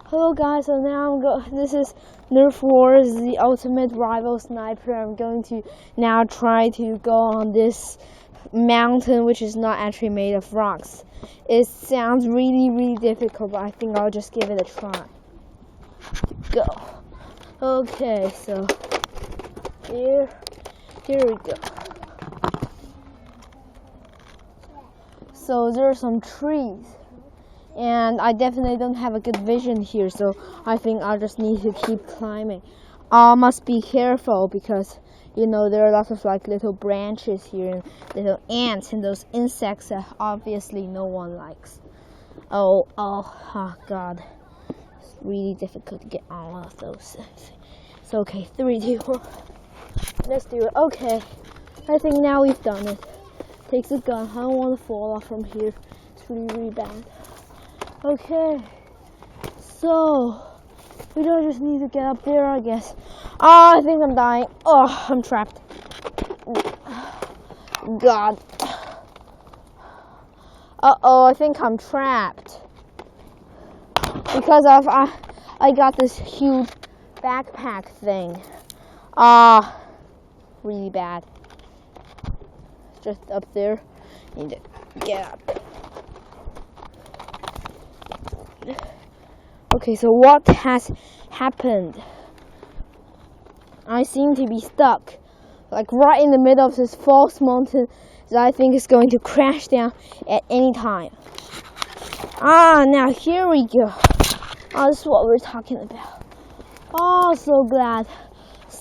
Hello guys, so now this is Nerf Wars, the ultimate rival sniper. I'm going to now try to go on this mountain, which is not actually made of rocks. It sounds really difficult, but I think I'll just give it a try. Go. Okay, so here we go. So there are some trees. And I definitely don't have a good vision here, so I think I'll just need to keep climbing. I must be careful because, you know, there are lots of like little branches here and little ants and those insects that obviously no one likes. Oh God. It's really difficult to get all of those. So okay, 3, 2, 1. Let's do it. Okay, I think now we've done it. Takes a gun. I don't want to fall off from here. It's really bad. Okay, so we don't just need to get up there, I guess. Oh, I think I'm dying. Oh, I'm trapped. God. Uh-oh, I think I'm trapped. Because I got this huge backpack thing. Really bad. Just up there. Need to get up. Okay, so what has happened? I seem to be stuck, like right in the middle of this false mountain that I think is going to crash down at any time. Now here we go. This is what we're talking about. So glad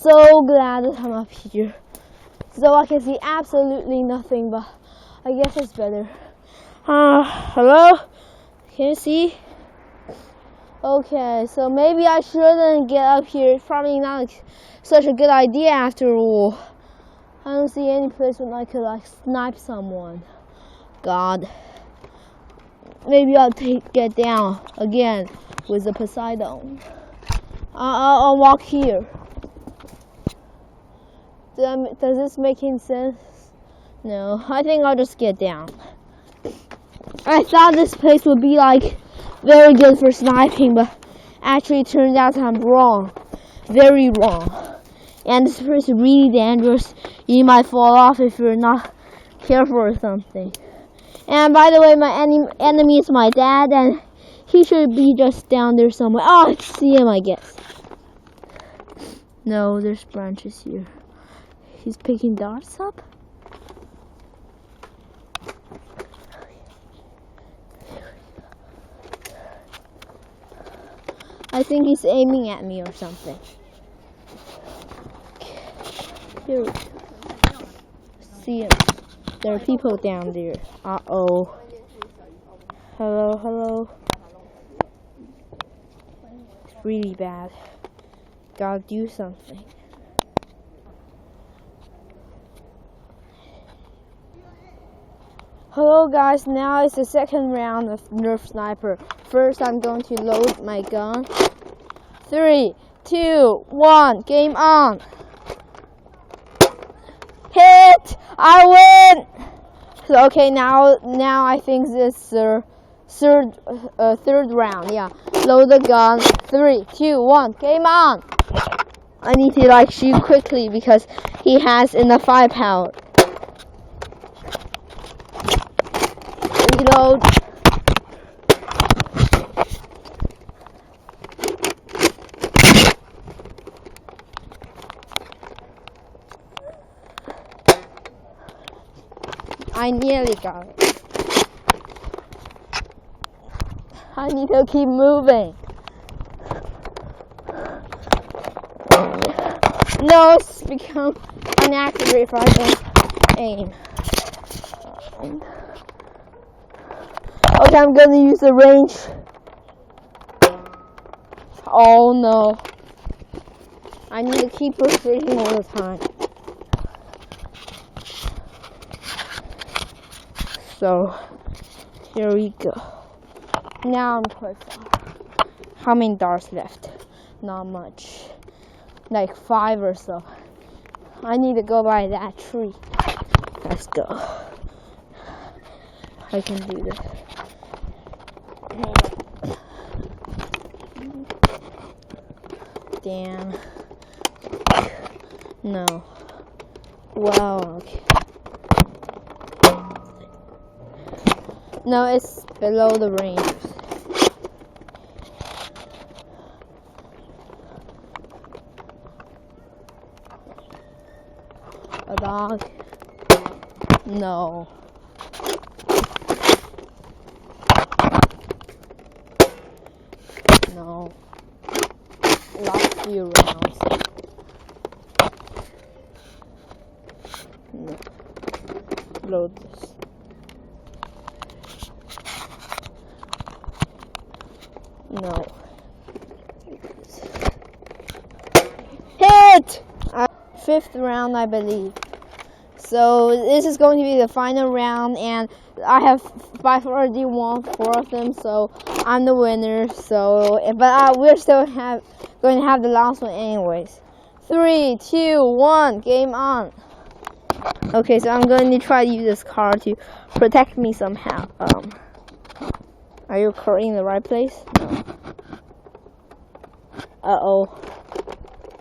that I'm up here. So I can see absolutely nothing, but I guess it's better. Hello? Can you see? Okay, so maybe I shouldn't get up here. It's probably not like such a good idea after all. I don't see any place where I could like snipe someone. God. Maybe I'll get down again with the Poseidon. I'll walk here. Does this make any sense? No, I think I'll just get down. I thought this place would be like very good for sniping, but actually it turns out I'm wrong. Very wrong. And this place is really dangerous. You might fall off if you're not careful or something. And by the way, my enemy is my dad, and he should be just down there somewhere. Oh, I see him, I guess. No, there's branches here. He's picking darts up? I think he's aiming at me or something. Here we go. See him. There are people down there. Uh-oh. Hello. It's really bad. Gotta do something. Hello guys, now it's the second round of Nerf Sniper. First I'm going to load my gun. 3, 2, 1, game on. Hit! I win! So, okay, now I think this is third round, yeah. Load the gun. 3, 2, 1, game on! I need to like shoot quickly because he has enough firepower. Reload. I nearly got it. I need to keep moving. No, it's become inaccurate if I don't aim. Okay, I'm gonna use the range. Oh no. I need to keep rotating all the time. So, here we go. Now I'm quite far. How many darts left? Not much. Like 5 or so. I need to go by that tree. Let's go. I can do this. Damn. No. Well, okay. No, it's below the range. A dog? No. No. Last few rounds. No. Load this. No. Hit! Fifth round, I believe. So this is going to be the final round, and I have already won 4 of them, so I'm the winner. So, but we're still going to have the last one anyways. 3, 2, 1, game on. Okay, so I'm going to try to use this card to protect me somehow. Are you in the right place? No. Uh-oh.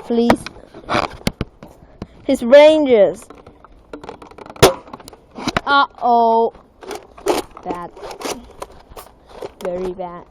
Please. His ranges. Uh-oh. Bad. Very bad.